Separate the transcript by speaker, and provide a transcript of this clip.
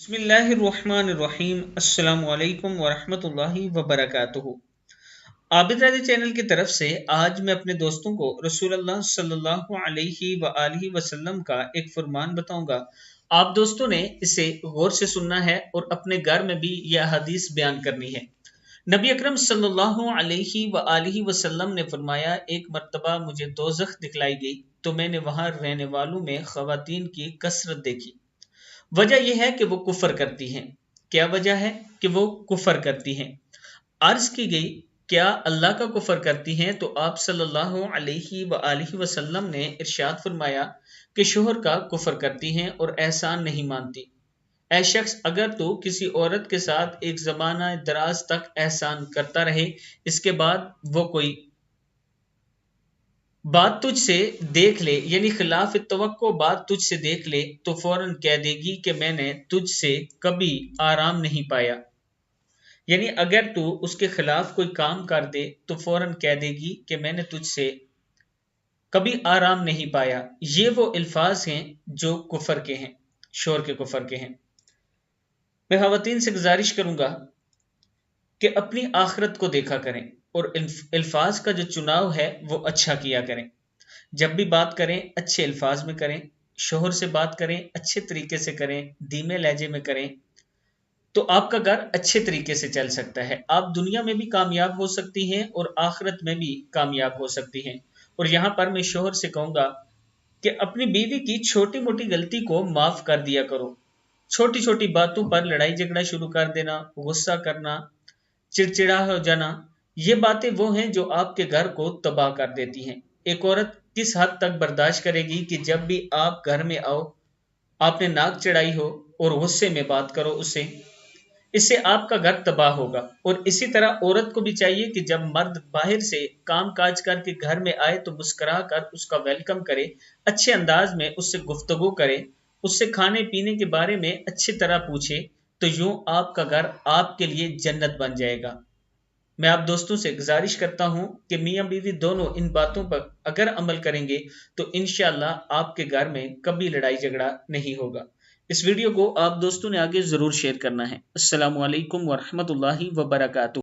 Speaker 1: बिस्मिल्लाहिर्रहमानिर्रहीम। अस्सलामु अलैकुम वरहमतुल्लाहि वबरकातुहू। आबिद राजी चैनल की तरफ से आज मैं अपने दोस्तों को रसूलुल्लाह सल्लल्लाहु अलैहि वआलिहि वसल्लम का एक फरमान बताऊंगा। आप दोस्तों ने इसे गौर से सुनना है और अपने घर में भी यह हदीस बयान करनी है। नबी अकरम सल्लल्लाहु अलैहि वआलिहि वसल्लम ने फरमाया, एक मर्तबा मुझे दोज़ख दिखलाई गई तो मैंने वहां रहने वालों में खवातीन की कसरत देखी। वजह यह है कि वो कुफर करती हैं। क्या वजह है कि वो कुफर करती हैं? अर्ज की गई, क्या अल्लाह का कुफर करती हैं? तो आप सल्लल्लाहु अलैहि वआलिहि वसल्लम ने इरशाद फरमाया कि शोहर का कुफर करती हैं और एहसान नहीं मानती। ऐ शख्स, अगर तू किसी औरत के साथ एक जमाना दराज तक एहसान करता रहे, इसके बाद वो कोई बात तुझसे देख ले, यानी खिलाफ तवक्को बात तुझसे देख ले, तो फौरन कह देगी कि मैंने तुझसे कभी आराम नहीं पाया। यानी अगर तू उसके खिलाफ कोई काम कर दे तो फौरन कह देगी कि मैंने तुझसे कभी आराम नहीं पाया। ये वो अल्फाज हैं जो कुफर के हैं, शोर के कुफर के हैं। मैं खवातीन से गुजारिश करूंगा कि अपनी आखिरत को देखा करें और अल्फाज का जो चुनाव है वो अच्छा किया करें। जब भी बात करें अच्छे अल्फाज में करें, शोहर से बात करें अच्छे तरीके से करें, धीमे लहजे में करें, तो आपका घर अच्छे तरीके से चल सकता है। आप दुनिया में भी कामयाब हो सकती हैं और आखिरत में भी कामयाब हो सकती हैं। और यहां पर मैं शोहर से कहूंगा कि अपनी बीवी की छोटी मोटी गलती को माफ कर दिया करो। छोटी छोटी बातों पर लड़ाई झगड़ा शुरू कर देना, गुस्सा करना, चिड़चिड़ा हो जाना, ये बातें वो हैं जो आपके घर को तबाह कर देती हैं। एक औरत किस हद तक बर्दाश्त करेगी कि जब भी आप घर में आओ, आपने नाक चढ़ाई हो और गुस्से में बात करो उससे? इससे आपका घर तबाह होगा। और इसी तरह औरत को भी चाहिए कि जब मर्द बाहर से काम काज करके घर में आए तो मुस्कुरा कर उसका वेलकम करे, अच्छे अंदाज में उससे गुफ्तगू करे, उससे खाने पीने के बारे में अच्छी तरह पूछे, तो यूं आपका घर आपके लिए जन्नत बन जाएगा। मैं आप दोस्तों से गुजारिश करता हूं कि मियां बीवी दोनों इन बातों पर अगर अमल करेंगे तो इंशाअल्लाह आपके घर में कभी लड़ाई झगड़ा नहीं होगा। इस वीडियो को आप दोस्तों ने आगे जरूर शेयर करना है। अस्सलामु अलैकुम वरहमतुल्लाहि वबरकातुहू।